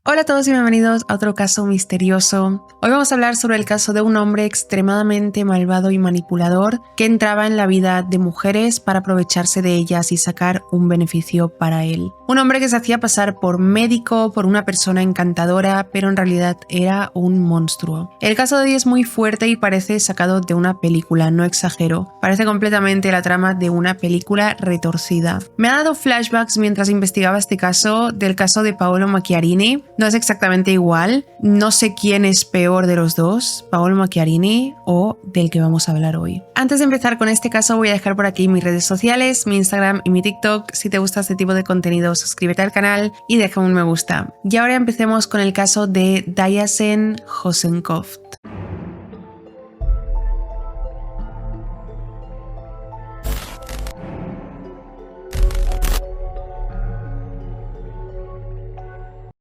Hola a todos y bienvenidos a otro caso misterioso. Hoy vamos a hablar sobre el caso de un hombre extremadamente malvado y manipulador que entraba en la vida de mujeres para aprovecharse de ellas y sacar un beneficio para él. Un hombre que se hacía pasar por médico, por una persona encantadora, pero en realidad era un monstruo. El caso de hoy es muy fuerte y parece sacado de una película, no exagero. Parece completamente la trama de una película retorcida. Me ha dado flashbacks mientras investigaba este caso del caso de Paolo Macchiarini. No es exactamente igual, no sé quién es peor de los dos, Paolo Macchiarini o del que vamos a hablar hoy. Antes de empezar con este caso voy a dejar por aquí mis redes sociales, mi Instagram y mi TikTok. Si te gusta este tipo de contenido, suscríbete al canal y deja un me gusta. Y ahora empecemos con el caso de Dayasen Hosenkopf.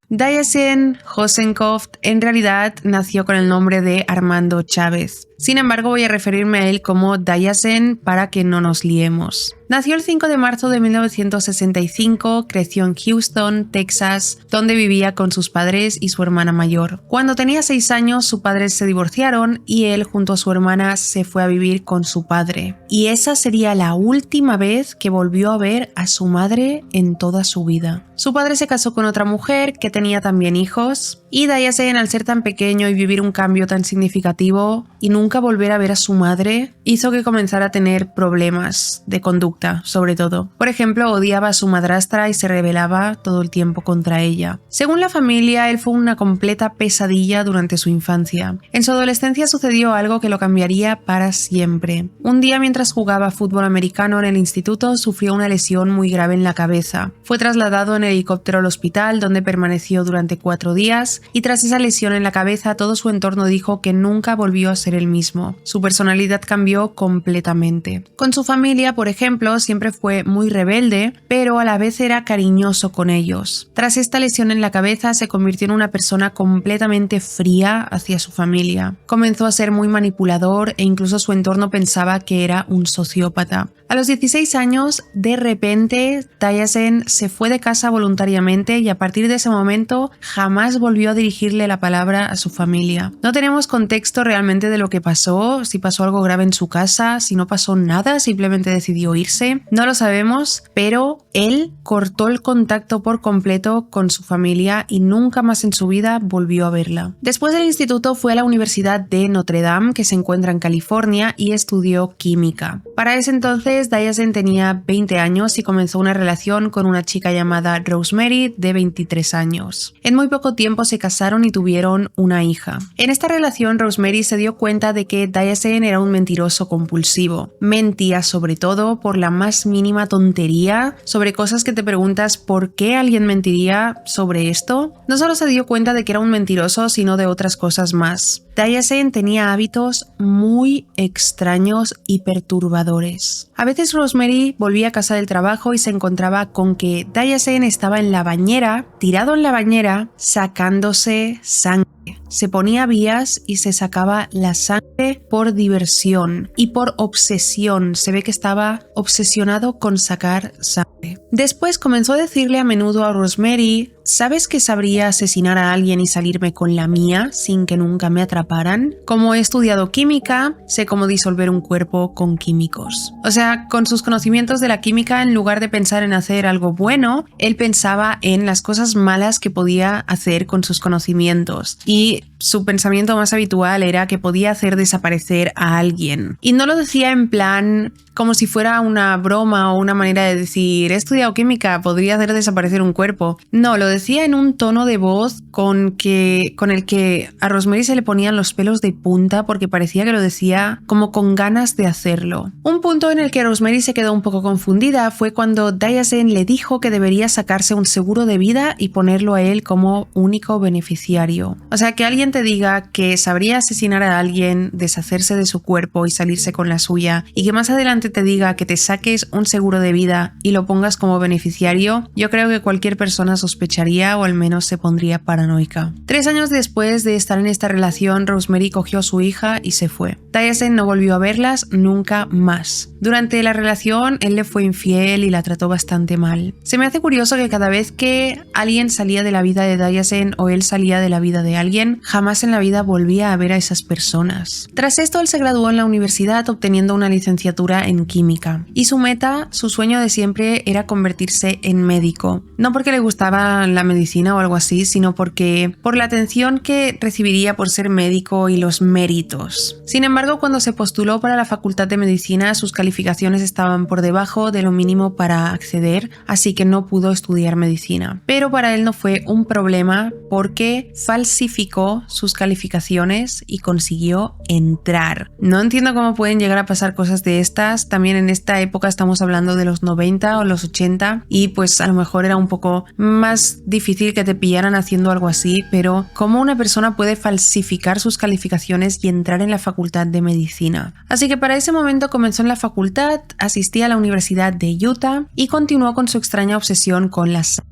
Dayasen Hosenkopf en realidad nació con el nombre de Armando Chávez. Sin embargo, voy a referirme a él como Dayasen para que no nos liemos. Nació el 5 de marzo de 1965, creció en Houston, Texas, donde vivía con sus padres y su hermana mayor. Cuando tenía 6 años, sus padres se divorciaron y él junto a su hermana se fue a vivir con su padre. Y esa sería la última vez que volvió a ver a su madre en toda su vida. Su padre se casó con otra mujer que tenía también hijos y Dayasen, al ser tan pequeño y vivir un cambio tan significativo y nunca volver a ver a su madre, hizo que comenzara a tener problemas de conducta, sobre todo. Por ejemplo, odiaba a su madrastra y se rebelaba todo el tiempo contra ella. Según la familia, él fue una completa pesadilla durante su infancia. En su adolescencia sucedió algo que lo cambiaría para siempre. Un día, mientras jugaba fútbol americano en el instituto, sufrió una lesión muy grave en la cabeza. Fue trasladado en helicóptero al hospital, donde permaneció durante 4 días, y tras esa lesión en la cabeza, todo su entorno dijo que nunca volvió a ser el mismo. Su personalidad cambió completamente. Con su familia, por ejemplo, siempre fue muy rebelde, pero a la vez era cariñoso con ellos. Tras esta lesión en la cabeza, se convirtió en una persona completamente fría hacia su familia. Comenzó a ser muy manipulador e incluso su entorno pensaba que era un sociópata. A los 16 años, de repente, Dayasen se fue de casa voluntariamente y a partir de ese momento jamás volvió a dirigirle la palabra a su familia. No tenemos contexto realmente de lo que pasó, si pasó algo grave en su casa, si no pasó nada, simplemente decidió irse. No lo sabemos, pero él cortó el contacto por completo con su familia y nunca más en su vida volvió a verla. Después del instituto fue a la Universidad de Notre Dame, que se encuentra en California, y estudió química. Para ese entonces, Dayasen tenía 20 años y comenzó una relación con una chica llamada Rosemary de 23 años. En muy poco tiempo se casaron y tuvieron una hija. En esta relación, Rosemary se dio cuenta de que Dayasen era un mentiroso compulsivo. Mentía sobre todo por la más mínima tontería, sobre cosas que te preguntas ¿por qué alguien mentiría sobre esto? No solo se dio cuenta de que era un mentiroso, sino de otras cosas más. Dayasen tenía hábitos muy extraños y perturbadores. A veces Rosemary volvía a casa del trabajo y se encontraba con que Dayasen estaba en la bañera, tirado en la bañera, sacándose sangre. Se ponía vías y se sacaba la sangre por diversión y por obsesión. Se ve que estaba obsesionado con sacar sangre. Después comenzó a decirle a menudo a Rosemary: ¿sabes que sabría asesinar a alguien y salirme con la mía sin que nunca me atraparan? Como he estudiado química, sé cómo disolver un cuerpo con químicos. O sea, con sus conocimientos de la química, en lugar de pensar en hacer algo bueno, él pensaba en las cosas malas que podía hacer con sus conocimientos. Y su pensamiento más habitual era que podía hacer desaparecer a alguien. Y no lo decía en plan como si fuera una broma o una manera de decir: he estudiado química, podría hacer desaparecer un cuerpo. No, lo decía en un tono de voz con el que a Rosemary se le ponían los pelos de punta porque parecía que lo decía como con ganas de hacerlo. Un punto en el que Rosemary se quedó un poco confundida fue cuando Dayasen le dijo que debería sacarse un seguro de vida y ponerlo a él como único beneficiario. O sea, sea, que alguien te diga que sabría asesinar a alguien, deshacerse de su cuerpo y salirse con la suya, y que más adelante te diga que te saques un seguro de vida y lo pongas como beneficiario, yo creo que cualquier persona sospecharía o al menos se pondría paranoica. 3 años después de estar en esta relación, Rosemary cogió a su hija y se fue. Diasen no volvió a verlas nunca más. Durante la relación, él le fue infiel y la trató bastante mal. Se me hace curioso que cada vez que alguien salía de la vida de Diasen o él salía de la vida de alguien, jamás en la vida volvía a ver a esas personas. Tras esto, él se graduó en la universidad obteniendo una licenciatura en química. Y su meta, su sueño de siempre era convertirse en médico. No porque le gustaba la medicina o algo así, sino porque por la atención que recibiría por ser médico y los méritos. Sin embargo, cuando se postuló para la Facultad de Medicina, sus calificaciones estaban por debajo de lo mínimo para acceder, así que no pudo estudiar medicina. Pero para él no fue un problema porque falsificó sus calificaciones y consiguió entrar. No entiendo cómo pueden llegar a pasar cosas de estas. También en esta época estamos hablando de los 90 o los 80 y pues a lo mejor era un poco más difícil que te pillaran haciendo algo así, pero ¿cómo una persona puede falsificar sus calificaciones y entrar en la Facultad de Medicina? Así que para ese momento comenzó en la facultad, asistía a la Universidad de Utah y continuó con su extraña obsesión con la sangre.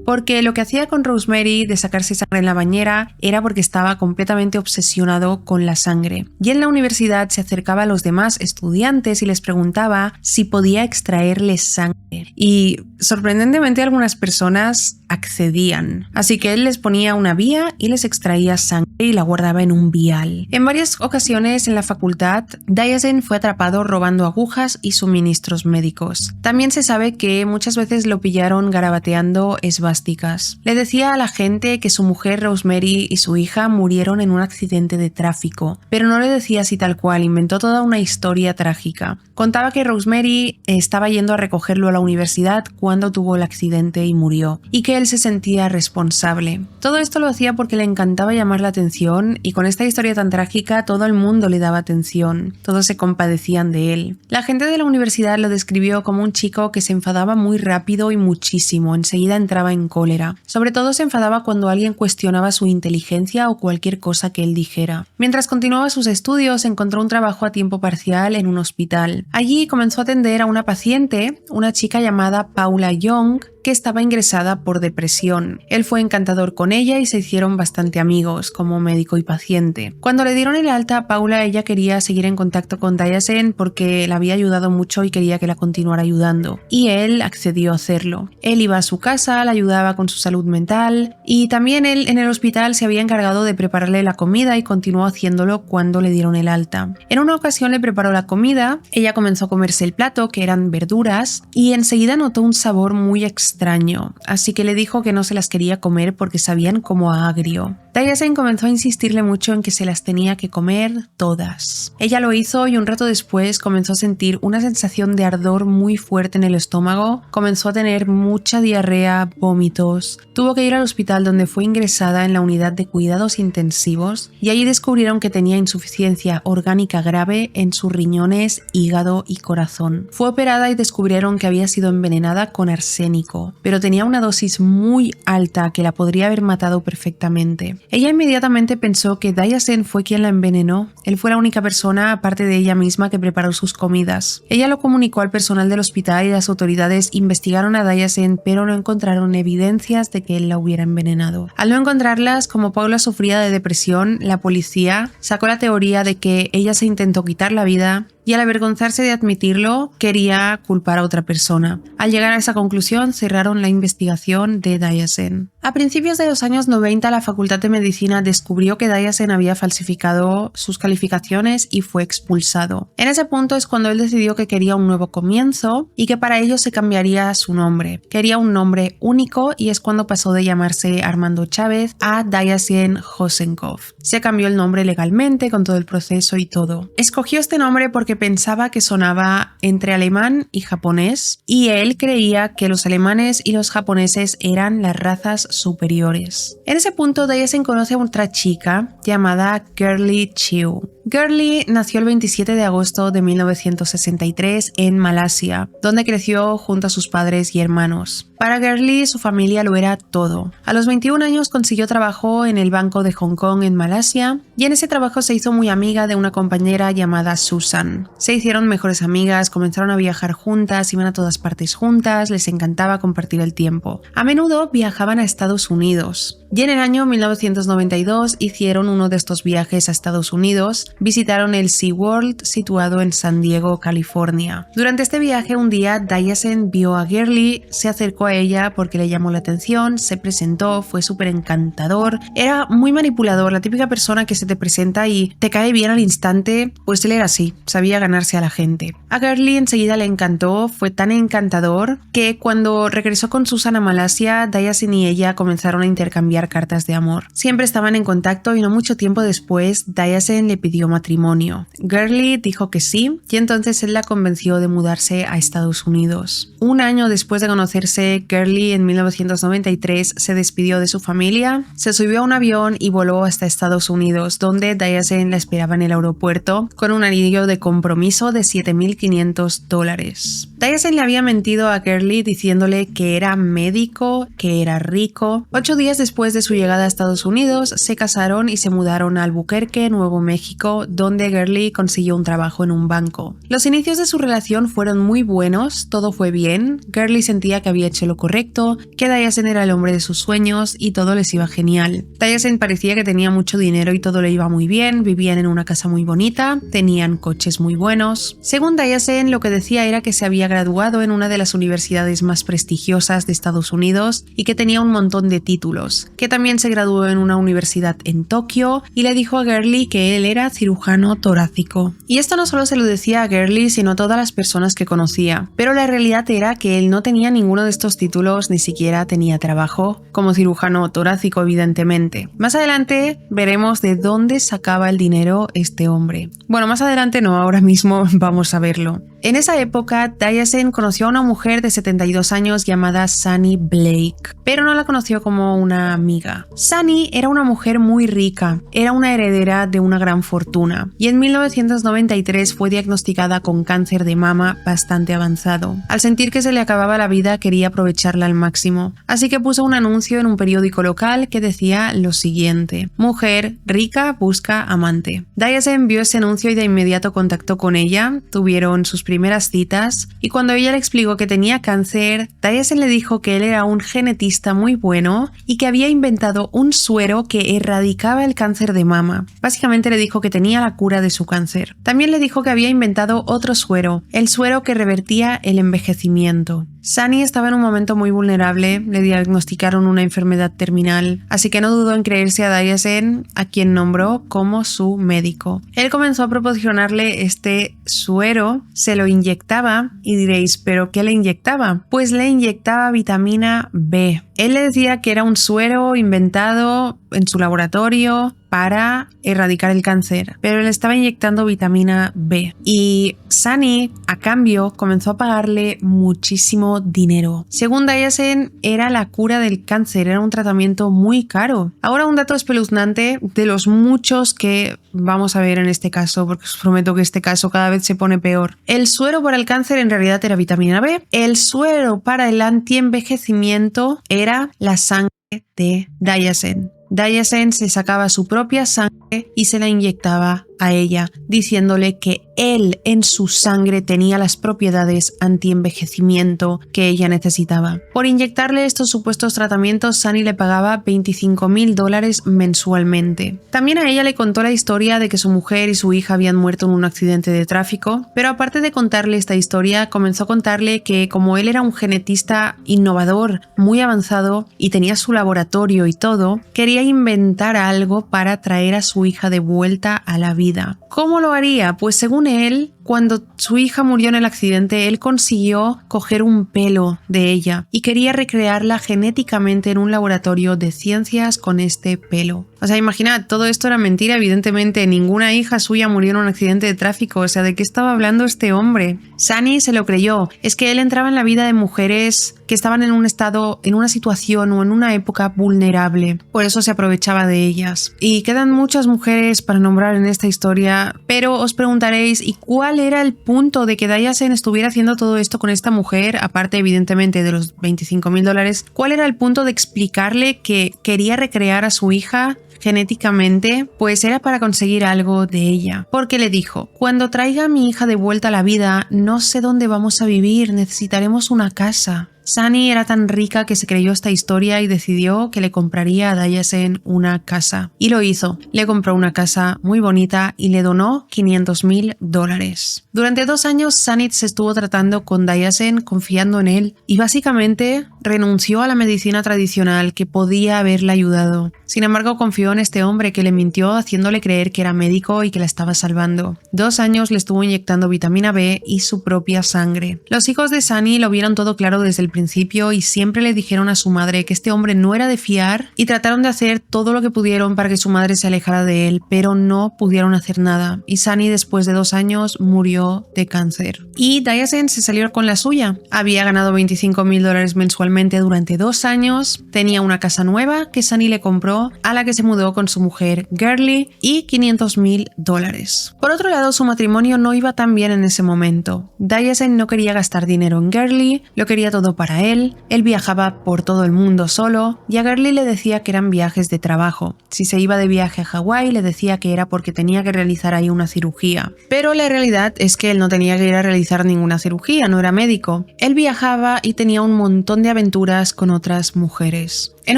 Porque lo que hacía con Rosemary de sacarse sangre en la bañera era porque estaba completamente obsesionado con la sangre. Y en la universidad se acercaba a los demás estudiantes y les preguntaba si podía extraerles sangre. Y sorprendentemente algunas personas accedían. Así que él les ponía una vía y les extraía sangre y la guardaba en un vial. En varias ocasiones en la facultad, Diasen fue atrapado robando agujas y suministros médicos. También se sabe que muchas veces lo pillaron garabateando esvásticas. Le decía a la gente que su mujer Rosemary y su hija murieron en un accidente de tráfico, pero no le decía así tal cual, inventó toda una historia trágica. Contaba que Rosemary estaba yendo a recogerlo a la universidad cuando tuvo el accidente y murió, y que él se sentía responsable. Todo esto lo hacía porque le encantaba llamar la atención y con esta historia tan trágica todo el mundo le daba atención, todos se compadecían de él. La gente de la universidad lo describió como un chico que se enfadaba muy rápido y muchísimo, enseguida entraba en cólera. Sobre todo se enfadaba cuando alguien cuestionaba su inteligencia o cualquier cosa que él dijera. Mientras continuaba sus estudios, encontró un trabajo a tiempo parcial en un hospital. Allí comenzó a atender a una paciente, una chica llamada Paula Young, que estaba ingresada por depresión. Él fue encantador con ella y se hicieron bastante amigos, como médico y paciente. Cuando le dieron el alta a Paula, ella quería seguir en contacto con Diasen porque la había ayudado mucho y quería que la continuara ayudando. Y él accedió a hacerlo. Él iba a su casa, la ayudaba con su salud mental y también él en el hospital se había encargado de prepararle la comida y continuó haciéndolo cuando le dieron el alta. En una ocasión le preparó la comida, ella comenzó a comerse el plato, que eran verduras, y enseguida notó un sabor muy extraño, así que le dijo que no se las quería comer porque sabían como a agrio. Diasen comenzó a insistirle mucho en que se las tenía que comer todas. Ella lo hizo y un rato después comenzó a sentir una sensación de ardor muy fuerte en el estómago, comenzó a tener mucha diarrea, vómitos. Tuvo que ir al hospital donde fue ingresada en la unidad de cuidados intensivos y allí descubrieron que tenía insuficiencia orgánica grave en sus riñones, hígado y corazón. Fue operada y descubrieron que había sido envenenada con arsénico, pero tenía una dosis muy alta que la podría haber matado perfectamente. Ella inmediatamente pensó que Diasen fue quien la envenenó. Él fue la única persona, aparte de ella misma, que preparó sus comidas. Ella lo comunicó al personal del hospital y las autoridades investigaron a Diasen, pero no encontraron evidencias de que él la hubiera envenenado. Al no encontrarlas, como Paula sufría de depresión, la policía sacó la teoría de que ella se intentó quitar la vida y al avergonzarse de admitirlo, quería culpar a otra persona. Al llegar a esa conclusión, cerraron la investigación de Diasen. A principios de los años 90, la Facultad de Medicina descubrió que Diasen había falsificado sus calificaciones y fue expulsado. En ese punto es cuando él decidió que quería un nuevo comienzo y que para ello se cambiaría su nombre. Quería un nombre único y es cuando pasó de llamarse Armando Chávez a Diasen Hosenkov. Se cambió el nombre legalmente con todo el proceso y todo. Escogió este nombre porque pensaba que sonaba entre alemán y japonés y él creía que los alemanes y los japoneses eran las razas superiores. En ese punto Diasen conoce a otra chica llamada Girlie Chiu. Girlie nació el 27 de agosto de 1963 en Malasia, donde creció junto a sus padres y hermanos. Para Gurley, su familia lo era todo. A los 21 años consiguió trabajo en el Banco de Hong Kong en Malasia y en ese trabajo se hizo muy amiga de una compañera llamada Susan. Se hicieron mejores amigas, comenzaron a viajar juntas, iban a todas partes juntas, les encantaba compartir el tiempo. A menudo viajaban a Estados Unidos. Y en el año 1992 hicieron uno de estos viajes a Estados Unidos, visitaron el SeaWorld situado en San Diego, California. Durante este viaje un día Diasen vio a Gurley, se acercó a ella porque le llamó la atención, se presentó, fue súper encantador, era muy manipulador, la típica persona que se te presenta y te cae bien al instante, pues él era así, sabía ganarse a la gente. A Gurley enseguida le encantó, fue tan encantador que cuando regresó con Susan a Malasia, Diasen y ella comenzaron a intercambiar cartas de amor. Siempre estaban en contacto y no mucho tiempo después Diasen le pidió matrimonio. Gurley dijo que sí y entonces él la convenció de mudarse a Estados Unidos. Un año después de conocerse, Gurley en 1993 se despidió de su familia, se subió a un avión y voló hasta Estados Unidos, donde Diasen la esperaba en el aeropuerto con un anillo de compromiso de $7,500. Diasen le había mentido a Gurley diciéndole que era médico, que era rico. 8 días después de su llegada a Estados Unidos, se casaron y se mudaron a Albuquerque, Nuevo México, donde Gurley consiguió un trabajo en un banco. Los inicios de su relación fueron muy buenos, todo fue bien, Gurley sentía que había hecho lo correcto, que Diasen era el hombre de sus sueños y todo les iba genial. Diasen parecía que tenía mucho dinero y todo le iba muy bien, vivían en una casa muy bonita, tenían coches muy buenos. Según Diasen, lo que decía era que se había graduado en una de las universidades más prestigiosas de Estados Unidos y que tenía un montón de títulos, que también se graduó en una universidad en Tokio y le dijo a Gurley que él era cirujano torácico. Y esto no solo se lo decía a Gurley, sino a todas las personas que conocía, pero la realidad era que él no tenía ninguno de estos títulos, ni siquiera tenía trabajo como cirujano torácico, evidentemente. Más adelante veremos de dónde sacaba el dinero este hombre. Bueno, más adelante no, ahora mismo vamos a verlo. En esa época, Diasen conoció a una mujer de 72 años llamada Sunny Blake, pero no la conoció como una amiga. Sunny era una mujer muy rica, era una heredera de una gran fortuna y en 1993 fue diagnosticada con cáncer de mama bastante avanzado. Al sentir que se le acababa la vida, quería aprovecharla al máximo, así que puso un anuncio en un periódico local que decía lo siguiente: mujer rica busca amante. Diasen vio ese anuncio y de inmediato contactó con ella, tuvieron sus primeras citas y cuando ella le explicó que tenía cáncer, Diasen le dijo que él era un genetista muy bueno y que había inventado un suero que erradicaba el cáncer de mama. Básicamente le dijo que tenía la cura de su cáncer. También le dijo que había inventado otro suero, el suero que revertía el envejecimiento. Sunny estaba en un momento muy vulnerable, le diagnosticaron una enfermedad terminal, así que no dudó en creerse a Diasen, a quien nombró como su médico. Él comenzó a proporcionarle este suero, se lo inyectaba y diréis, ¿pero qué le inyectaba? Pues le inyectaba vitamina B. Él le decía que era un suero inventado en su laboratorio para erradicar el cáncer, pero le estaba inyectando vitamina B. Y Sunny, a cambio, comenzó a pagarle muchísimo dinero. Según Diasen, era la cura del cáncer, era un tratamiento muy caro. Ahora un dato espeluznante de los muchos que vamos a ver en este caso, porque os prometo que este caso cada vez se pone peor. El suero para el cáncer en realidad era vitamina B. El suero para el antienvejecimiento era la sangre de Diasen. Diasen se sacaba su propia sangre y se la inyectaba a ella, diciéndole que él en su sangre tenía las propiedades antienvejecimiento que ella necesitaba. Por inyectarle estos supuestos tratamientos, Sunny le pagaba $25,000 mensualmente. También a ella le contó la historia de que su mujer y su hija habían muerto en un accidente de tráfico, pero aparte de contarle esta historia, comenzó a contarle que como él era un genetista innovador, muy avanzado y tenía su laboratorio y todo, quería inventar algo para traer a su hija de vuelta a la vida. ¿Cómo lo haría? Pues según él, cuando su hija murió en el accidente, él consiguió coger un pelo de ella y quería recrearla genéticamente en un laboratorio de ciencias con este pelo. O sea, imaginad, todo esto era mentira, evidentemente ninguna hija suya murió en un accidente de tráfico, o sea, ¿de qué estaba hablando este hombre? Sunny se lo creyó, es que él entraba en la vida de mujeres que estaban en un estado, en una situación o en una época vulnerable, por eso se aprovechaba de ellas. Y quedan muchas mujeres para nombrar en esta historia, pero os preguntaréis, ¿y cuál ¿cuál era el punto de que Dayasen estuviera haciendo todo esto con esta mujer? Aparte, evidentemente, de los $25,000, ¿cuál era el punto de explicarle que quería recrear a su hija genéticamente? Pues era para conseguir algo de ella, porque le dijo: cuando traiga a mi hija de vuelta a la vida, no sé dónde vamos a vivir, necesitaremos una casa. Sunny era tan rica que se creyó esta historia y decidió que le compraría a Dayasen una casa. Y lo hizo. Le compró una casa muy bonita y le donó $500,000. Durante 2 años, Sunny se estuvo tratando con Dayasen, confiando en él, y básicamente renunció a la medicina tradicional que podía haberle ayudado. Sin embargo, confió en este hombre que le mintió, haciéndole creer que era médico y que la estaba salvando. 2 años le estuvo inyectando vitamina B y su propia sangre. Los hijos de Sunny lo vieron todo claro desde el principio y siempre le dijeron a su madre que este hombre no era de fiar, y trataron de hacer todo lo que pudieron para que su madre se alejara de él, pero no pudieron hacer nada, y Sunny después de 2 años murió de cáncer. Y Dayasen se salió con la suya. Había ganado $25,000 mensualmente durante 2 años, tenía una casa nueva que Sunny le compró, a la que se mudó con su mujer Girly, y $500,000. Por otro lado, su matrimonio no iba tan bien en ese momento. Dayasen no quería gastar dinero en Girly, lo quería todo para él viajaba por todo el mundo solo, y a Girly le decía que eran viajes de trabajo. Si se iba de viaje a Hawái, le decía que era porque tenía que realizar ahí una cirugía. Pero la realidad es que él no tenía que ir a realizar ninguna cirugía, no era médico. Él viajaba y tenía un montón de aventuras con otras mujeres. En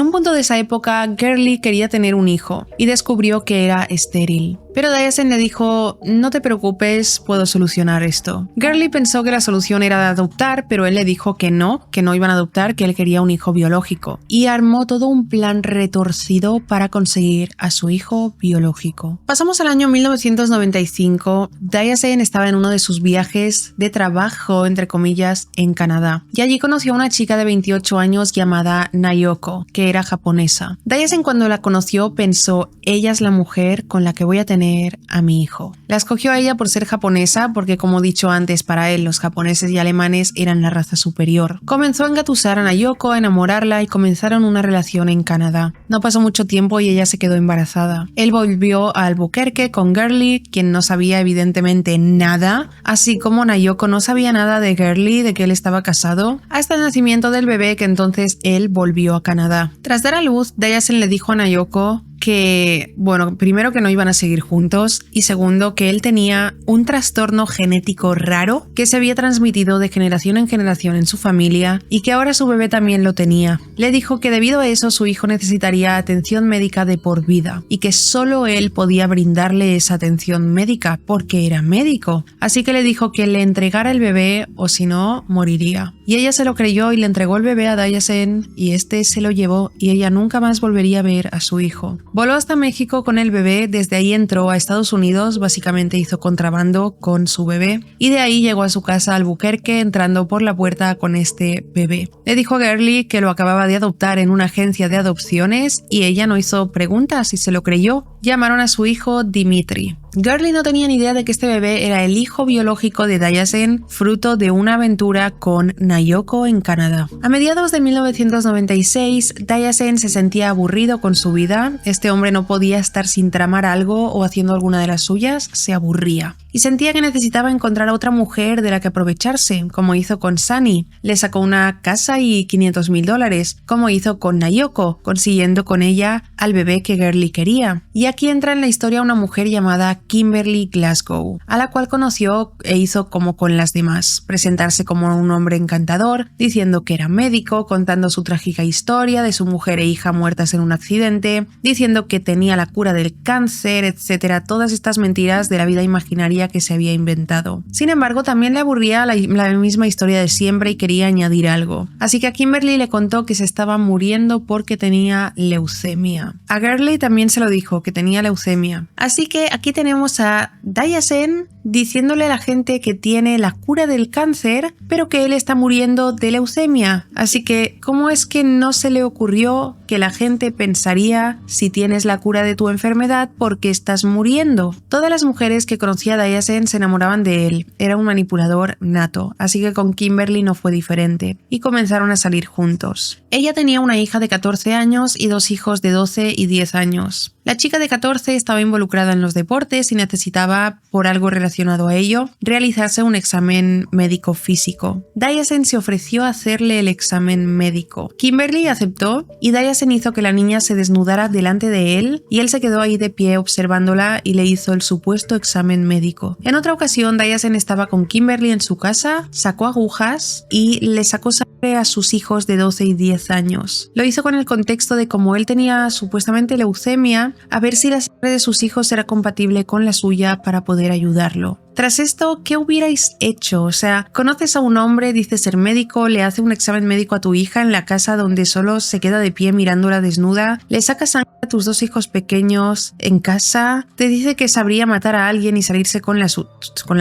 un punto de esa época, Girly quería tener un hijo y descubrió que era estéril. Pero Dayasen le dijo: no te preocupes, puedo solucionar esto. Girly pensó que la solución era de adoptar, pero él le dijo que no iban a adoptar, que él quería un hijo biológico. Y armó todo un plan retorcido para conseguir a su hijo biológico. Pasamos al año 1995. Dayasen estaba en uno de sus viajes de trabajo, entre comillas, en Canadá. Y allí conoció a una chica de 28 años llamada Nayoko, que era japonesa. Dayasen, cuando la conoció, pensó: ella es la mujer con la que voy a tener a mi hijo. La escogió a ella por ser japonesa, porque, como he dicho antes, para él los japoneses y alemanes eran la raza superior. Comenzó a engatusar a Nayoko, a enamorarla, y comenzaron una relación en Canadá. No pasó mucho tiempo y ella se quedó embarazada. Él volvió a Albuquerque con Girly, quien no sabía evidentemente nada, así como Nayoko no sabía nada de Girly, de que él estaba casado, hasta el nacimiento del bebé, que entonces él volvió a Canadá. Tras dar a luz, Dayasen le dijo a Nayoko que, bueno, primero que no iban a seguir juntos, y segundo que él tenía un trastorno genético raro que se había transmitido de generación en generación en su familia, y que ahora su bebé también lo tenía. Le dijo que debido a eso su hijo necesitaría atención médica de por vida, y que solo él podía brindarle esa atención médica porque era médico. Así que le dijo que le entregara el bebé o si no, moriría. Y ella se lo creyó y le entregó el bebé a Dayasen, y este se lo llevó, y ella nunca más volvería a ver a su hijo. Voló hasta México con el bebé, desde ahí entró a Estados Unidos, básicamente hizo contrabando con su bebé, y de ahí llegó a su casa a Albuquerque, entrando por la puerta con este bebé. Le dijo a Girly que lo acababa de adoptar en una agencia de adopciones, y ella no hizo preguntas y se lo creyó. Llamaron a su hijo Dimitri. Girly no tenía ni idea de que este bebé era el hijo biológico de Dayasen, fruto de una aventura con Nayoko en Canadá. A mediados de 1996, Dayasen se sentía aburrido con su vida. Este hombre no podía estar sin tramar algo o haciendo alguna de las suyas, se aburría. Y sentía que necesitaba encontrar a otra mujer de la que aprovecharse, como hizo con Sunny. Le sacó una casa y $500,000, como hizo con Nayoko, consiguiendo con ella al bebé que Girly quería. Y aquí entra en la historia una mujer llamada Kimberly Glasgow, a la cual conoció e hizo como con las demás, presentarse como un hombre encantador, diciendo que era médico, contando su trágica historia de su mujer e hija muertas en un accidente, diciendo que tenía la cura del cáncer, etcétera, todas estas mentiras de la vida imaginaria que se había inventado. Sin embargo, también le aburría la misma historia de siempre y quería añadir algo. Así que a Kimberly le contó que se estaba muriendo porque tenía leucemia. A Girly también se lo dijo, que tenía leucemia. Así que aquí tenemos a Dayasen diciéndole a la gente que tiene la cura del cáncer, pero que él está muriendo de leucemia. Así que, ¿cómo es que no se le ocurrió que la gente pensaría si tienes la cura de tu enfermedad porque estás muriendo? Todas las mujeres que conocía a Dayasen se enamoraban de él. Era un manipulador nato, así que con Kimberly no fue diferente, y comenzaron a salir juntos. Ella tenía una hija de 14 años y 2 hijos de 12 y 10 años. La chica de 14 estaba involucrada en los deportes y necesitaba por algo relacionado relacionado a ello, realizarse un examen médico físico. Diasen se ofreció a hacerle el examen médico. Kimberly aceptó y Diasen hizo que la niña se desnudara delante de él y él se quedó ahí de pie observándola y le hizo el supuesto examen médico. En otra ocasión, Diasen estaba con Kimberly en su casa, sacó agujas y le sacó sangre a sus hijos de 12 y 10 años. Lo hizo con el contexto de como él tenía supuestamente leucemia, a ver si la sangre de sus hijos era compatible con la suya para poder ayudarlo. Tras esto, ¿qué hubierais hecho? O sea, conoces a un hombre, dice ser médico, le hace un examen médico a tu hija en la casa donde solo se queda de pie mirándola desnuda, le sacas sangre a tus 2 hijos pequeños en casa, te dice que sabría matar a alguien y salirse con la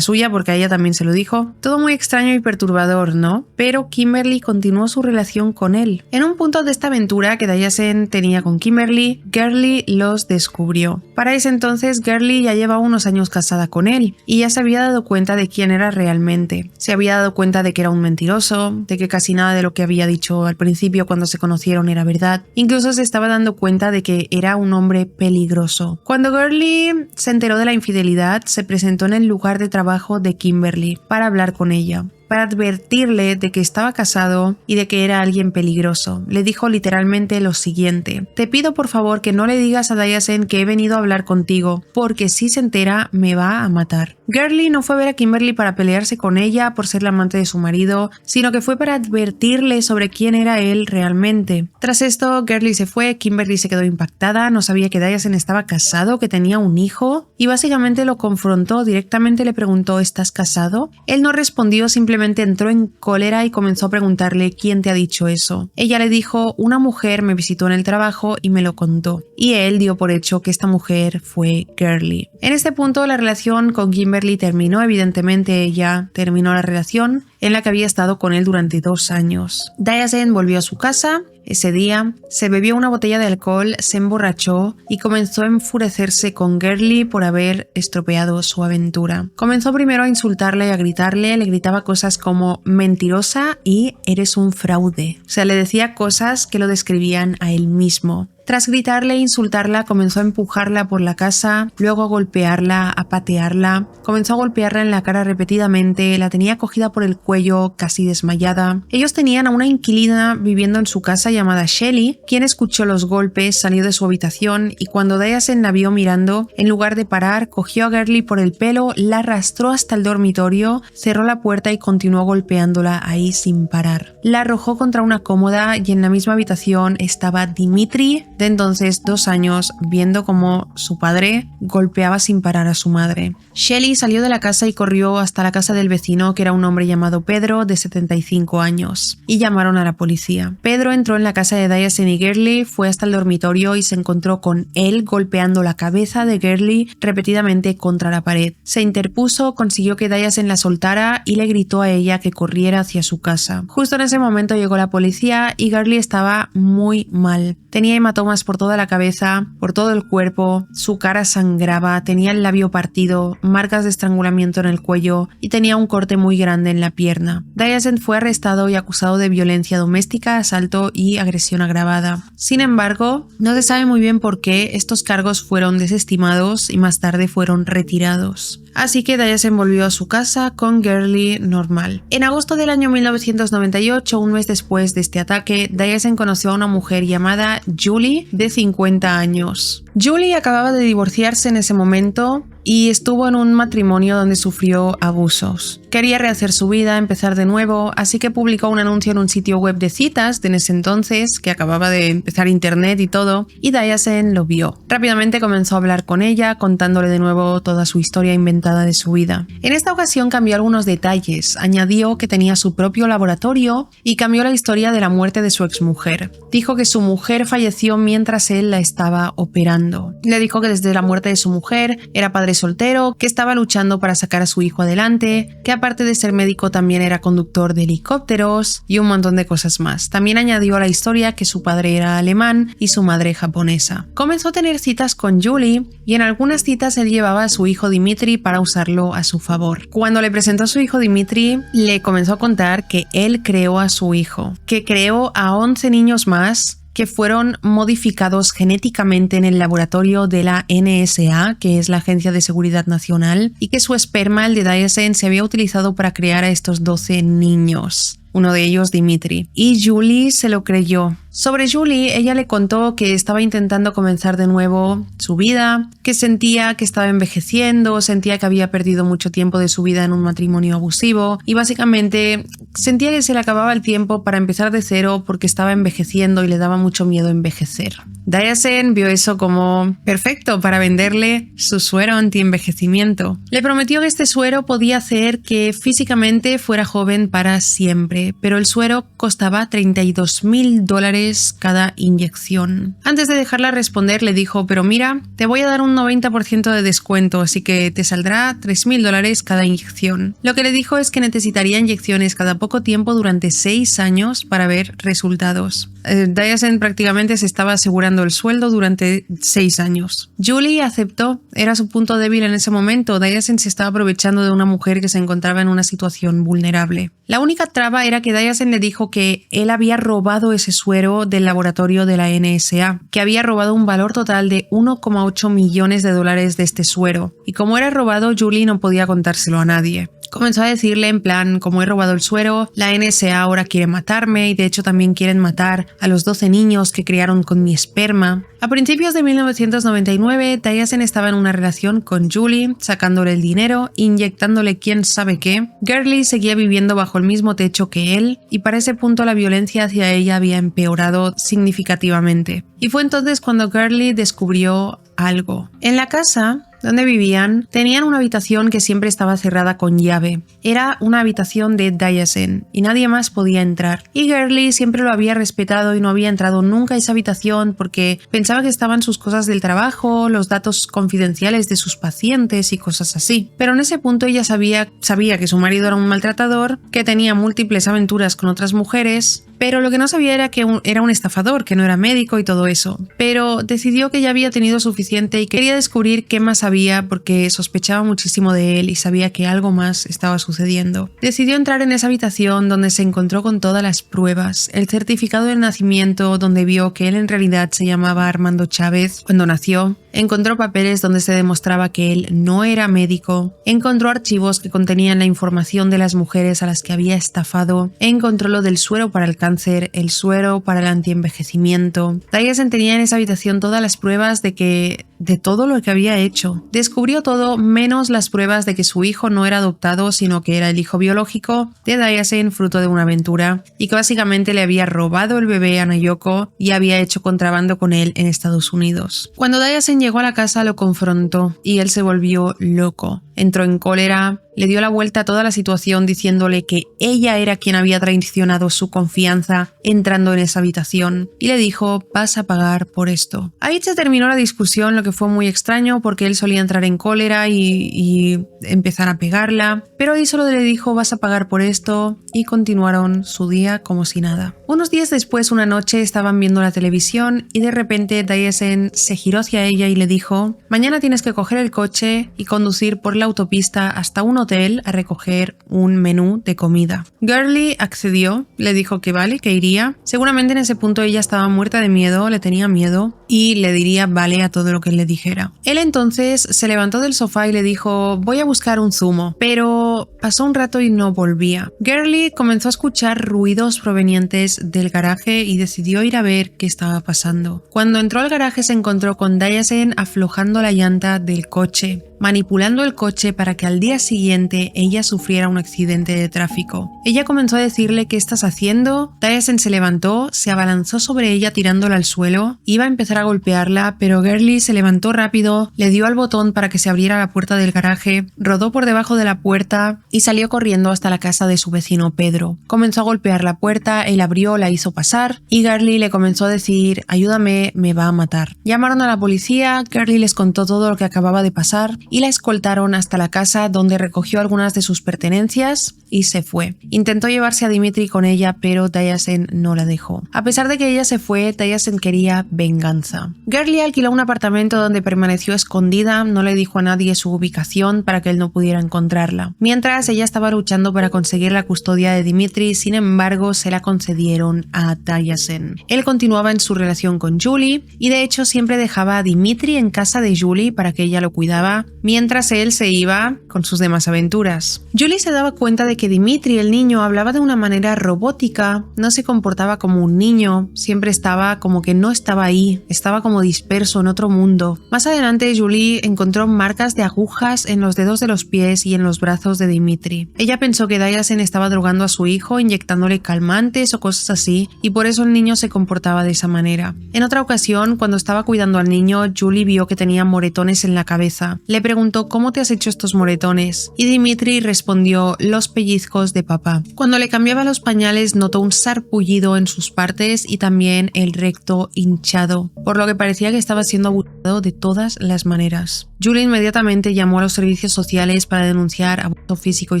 suya porque a ella también se lo dijo. Todo muy extraño y perturbador, ¿no? Pero Kimberly continuó su relación con él. En un punto de esta aventura que Diasen tenía con Kimberly, Gurley los descubrió. Para ese entonces, Gurley ya lleva unos años casada con él y ya se había dado cuenta de quién era realmente. Se había dado cuenta de que era un mentiroso, de que casi nada de lo que había dicho al principio cuando se conocieron era verdad. Incluso se estaba dando cuenta de que era un hombre peligroso. Cuando Gurley se enteró de la infidelidad, se presentó en el lugar de trabajo de Kimberly para hablar con ella, para advertirle de que estaba casado y de que era alguien peligroso. Le dijo literalmente lo siguiente: te pido por favor que no le digas a Diasen que he venido a hablar contigo, porque si se entera me va a matar. Gurley no fue a ver a Kimberly para pelearse con ella por ser la amante de su marido, sino que fue para advertirle sobre quién era él realmente. Tras esto, Gurley se fue, Kimberly se quedó impactada, no sabía que Diasen estaba casado, que tenía un hijo, y básicamente lo confrontó, directamente le preguntó: ¿estás casado? Él no respondió, simplemente entró en cólera y comenzó a preguntarle: ¿quién te ha dicho eso? Ella le dijo: una mujer me visitó en el trabajo y me lo contó. Y él dio por hecho que esta mujer fue Gurley. En este punto la relación con Kimberly terminó, evidentemente ella terminó la relación en la que había estado con él durante 2 años. Diasen volvió a su casa. Ese día se bebió una botella de alcohol, se emborrachó y comenzó a enfurecerse con Gurley por haber estropeado su aventura. Comenzó primero a insultarle y a gritarle, le gritaba cosas como mentirosa y eres un fraude. O sea, le decía cosas que lo describían a él mismo. Tras gritarle e insultarla, comenzó a empujarla por la casa, luego a golpearla, a patearla. Comenzó a golpearla en la cara repetidamente, la tenía cogida por el cuello, casi desmayada. Ellos tenían a una inquilina viviendo en su casa llamada Shelly, quien escuchó los golpes, salió de su habitación y cuando Diasen la vio mirando, en lugar de parar, cogió a Gurley por el pelo, la arrastró hasta el dormitorio, cerró la puerta y continuó golpeándola ahí sin parar. La arrojó contra una cómoda y en la misma habitación estaba Dimitri, de entonces 2 años, viendo cómo su padre golpeaba sin parar a su madre. Shelly salió de la casa y corrió hasta la casa del vecino, que era un hombre llamado Pedro, de 75 años, y llamaron a la policía. Pedro entró en la casa de Diasen y Gurley, fue hasta el dormitorio y se encontró con él golpeando la cabeza de Gurley repetidamente contra la pared. Se interpuso, consiguió que Diasen la soltara y le gritó a ella que corriera hacia su casa. Justo en ese momento llegó la policía y Gurley estaba muy mal. Tenía hematomas por toda la cabeza, por todo el cuerpo, su cara sangraba, tenía el labio partido, marcas de estrangulamiento en el cuello y tenía un corte muy grande en la pierna. Diasen fue arrestado y acusado de violencia doméstica, asalto y agresión agravada. Sin embargo, no se sabe muy bien por qué estos cargos fueron desestimados y más tarde fueron retirados. Así que Diasen volvió a su casa con Gurley normal. En agosto del año 1998, un mes después de este ataque, Diasen conoció a una mujer llamada Julie, de 50 años. Julie acababa de divorciarse en ese momento y estuvo en un matrimonio donde sufrió abusos. Quería rehacer su vida, empezar de nuevo, así que publicó un anuncio en un sitio web de citas de en ese entonces, que acababa de empezar internet y todo, y Diasen lo vio. Rápidamente comenzó a hablar con ella, contándole de nuevo toda su historia inventada de su vida. En esta ocasión cambió algunos detalles, añadió que tenía su propio laboratorio y cambió la historia de la muerte de su exmujer. Dijo que su mujer falleció mientras él la estaba operando. Le dijo que desde la muerte de su mujer era padre soltero, que estaba luchando para sacar a su hijo adelante, que aparte de ser médico también era conductor de helicópteros y un montón de cosas más. También añadió a la historia que su padre era alemán y su madre japonesa. Comenzó a tener citas con Julie y en algunas citas él llevaba a su hijo Dimitri para usarlo a su favor. Cuando le presentó a su hijo Dimitri, le comenzó a contar que él creó a su hijo, que creó a 11 niños más, que fueron modificados genéticamente en el laboratorio de la NSA, que es la Agencia de Seguridad Nacional, y que su esperma, el de Diacen, se había utilizado para criar a estos 12 niños. Uno de ellos, Dimitri. Y Julie se lo creyó. Sobre Julie, ella le contó que estaba intentando comenzar de nuevo su vida, que sentía que estaba envejeciendo, sentía que había perdido mucho tiempo de su vida en un matrimonio abusivo y básicamente sentía que se le acababa el tiempo para empezar de cero porque estaba envejeciendo y le daba mucho miedo envejecer. Diacen vio eso como perfecto para venderle su suero anti-envejecimiento. Le prometió que este suero podía hacer que físicamente fuera joven para siempre, pero el suero costaba $32,000 cada inyección. Antes de dejarla responder le dijo, pero mira, te voy a dar un 90% de descuento, así que te saldrá $3,000 cada inyección. Lo que le dijo es que necesitaría inyecciones cada poco tiempo durante 6 años para ver resultados. Diacen prácticamente se estaba asegurando el sueldo durante 6 años. Julie aceptó, era su punto débil en ese momento. Diacen se estaba aprovechando de una mujer que se encontraba en una situación vulnerable. La única traba era que Diacen le dijo que él había robado ese suero del laboratorio de la NSA, que había robado un valor total de $1,8 millones de este suero. Y como era robado, Julie no podía contárselo a nadie. Comenzó a decirle en plan, como he robado el suero, la NSA ahora quiere matarme y de hecho también quieren matar a los 12 niños que criaron con mi esperma. A principios de 1999, Diacen estaba en una relación con Julie, sacándole el dinero, inyectándole quién sabe qué. Gurley seguía viviendo bajo el mismo techo que él y para ese punto la violencia hacia ella había empeorado significativamente. Y fue entonces cuando Gurley descubrió algo. En la casa donde vivían, tenían una habitación que siempre estaba cerrada con llave. Era una habitación de Diacen y nadie más podía entrar. Y Gurley siempre lo había respetado y no había entrado nunca a esa habitación porque pensaba que estaban sus cosas del trabajo, los datos confidenciales de sus pacientes y cosas así. Pero en ese punto ella sabía que su marido era un maltratador, que tenía múltiples aventuras con otras mujeres, pero lo que no sabía era que era un estafador, que no era médico y todo eso. Pero decidió que ya había tenido suficiente y quería descubrir qué más sabía porque sospechaba muchísimo de él y sabía que algo más estaba sucediendo. Decidió entrar en esa habitación donde se encontró con todas las pruebas, el certificado de nacimiento donde vio que él en realidad se llamaba Armando Chávez cuando nació. Encontró papeles donde se demostraba que él no era médico, encontró archivos que contenían la información de las mujeres a las que había estafado, encontró lo del suero para el cáncer, el suero para el antienvejecimiento. Diacen tenía en esa habitación todas las pruebas de todo lo que había hecho. Descubrió todo menos las pruebas de que su hijo no era adoptado, sino que era el hijo biológico de Diacen, fruto de una aventura, y que básicamente le había robado el bebé a Nayoko y había hecho contrabando con él en Estados Unidos. Cuando Diacen llegó a la casa lo confrontó y él se volvió loco. Entró en cólera, le dio la vuelta a toda la situación diciéndole que ella era quien había traicionado su confianza entrando en esa habitación y le dijo, vas a pagar por esto. Ahí se terminó la discusión, lo que fue muy extraño porque él solía entrar en cólera y empezar a pegarla, pero ahí solo le dijo, vas a pagar por esto y continuaron su día como si nada. Unos días después, una noche, estaban viendo la televisión y de repente Diacen se giró hacia ella y le dijo, mañana tienes que coger el coche y conducir por la autopista hasta un hotel a recoger un menú de comida. Gurley accedió, le dijo que vale, que iría. Seguramente en ese punto ella estaba muerta de miedo, le tenía miedo y le diría vale a todo lo que él le dijera. Él entonces se levantó del sofá y le dijo, voy a buscar un zumo, pero pasó un rato y no volvía. Gurley comenzó a escuchar ruidos provenientes del garaje y decidió ir a ver qué estaba pasando. Cuando entró al garaje se encontró con Diacen aflojando la llanta del coche, manipulando el coche para que al día siguiente ella sufriera un accidente de tráfico. Ella comenzó a decirle ¿qué estás haciendo? Diacen se levantó, se abalanzó sobre ella tirándola al suelo, iba a empezar a golpearla, pero Gurley se levantó rápido, le dio al botón para que se abriera la puerta del garaje, rodó por debajo de la puerta y salió corriendo hasta la casa de su vecino Pedro. Comenzó a golpear la puerta, él abrió, la hizo pasar y Gurley le comenzó a decir ayúdame, me va a matar. Llamaron a la policía, Gurley les contó todo lo que acababa de pasar y la escoltaron hasta la casa donde recogió algunas de sus pertenencias y se fue. Intentó llevarse a Dimitri con ella, pero Diacen no la dejó. A pesar de que ella se fue, Diacen quería venganza. Gurley alquiló un apartamento donde permaneció escondida, no le dijo a nadie su ubicación para que él no pudiera encontrarla. Mientras Mientras, ella estaba luchando para conseguir la custodia de Dimitri, sin embargo, se la concedieron a Dayasen. Él continuaba en su relación con Julie y de hecho siempre dejaba a Dimitri en casa de Julie para que ella lo cuidaba, mientras él se iba con sus demás aventuras. Julie se daba cuenta de que Dimitri, el niño, hablaba de una manera robótica, no se comportaba como un niño, siempre estaba como que no estaba ahí, estaba como disperso en otro mundo. Más adelante, Julie encontró marcas de agujas en los dedos de los pies y en los brazos de Dimitri. Ella pensó que Dayasen estaba drogando a su hijo, inyectándole calmantes o cosas así, y por eso el niño se comportaba de esa manera. En otra ocasión, cuando estaba cuidando al niño, Julie vio que tenía moretones en la cabeza. Le preguntó: ¿cómo te has hecho estos moretones? Y Dimitri respondió: los pellizcos de papá. Cuando le cambiaba los pañales, notó un sarpullido en sus partes y también el recto hinchado, por lo que parecía que estaba siendo abusado de todas las maneras. Julie inmediatamente llamó a los servicios sociales para denunciar abuso físico y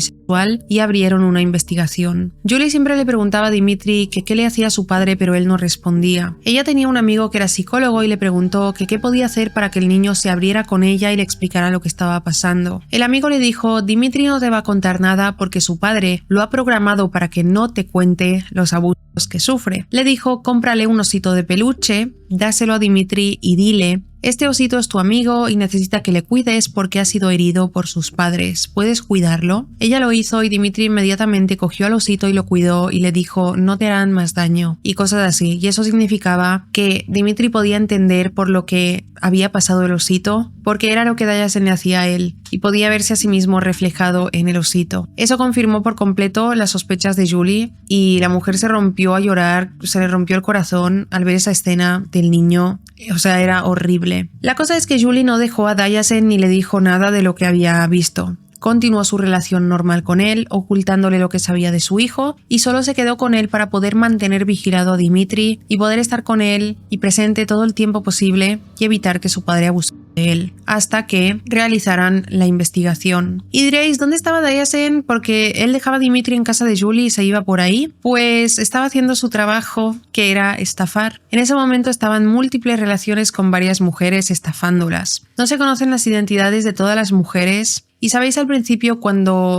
sexual y abrieron una investigación. Julie siempre le preguntaba a Dimitri que qué le hacía a su padre, pero él no respondía. Ella tenía un amigo que era psicólogo y le preguntó que qué podía hacer para que el niño se abriera con ella y le explicara lo que estaba pasando. El amigo le dijo: Dimitri no te va a contar nada porque su padre lo ha programado para que no te cuente los abusos que sufre. Le dijo: cómprale un osito de peluche, dáselo a Dimitri y dile: este osito es tu amigo y necesita que le cuides porque ha sido herido por sus padres. ¿Puedes cuidarlo? Ella lo hizo y Dimitri inmediatamente cogió al osito y lo cuidó y le dijo: no te harán más daño, y cosas así. Y eso significaba que Dimitri podía entender por lo que había pasado el osito, porque era lo que Dayasen le hacía a él, y podía verse a sí mismo reflejado en el osito. Eso confirmó por completo las sospechas de Julie y la mujer se rompió a llorar, se le rompió el corazón al ver esa escena del niño. O sea, era horrible. La cosa es que Julie no dejó a Dayasen ni le dijo nada de lo que había visto. Continuó su relación normal con él, ocultándole lo que sabía de su hijo, y solo se quedó con él para poder mantener vigilado a Dimitri y poder estar con él y presente todo el tiempo posible y evitar que su padre abusara de él, hasta que realizaran la investigación. Y diréis: ¿dónde estaba Dayasen? Porque él dejaba a Dimitri en casa de Julie y se iba por ahí. Pues estaba haciendo su trabajo, que era estafar. En ese momento estaban múltiples relaciones con varias mujeres estafándolas. No se conocen las identidades de todas las mujeres. Y sabéis al principio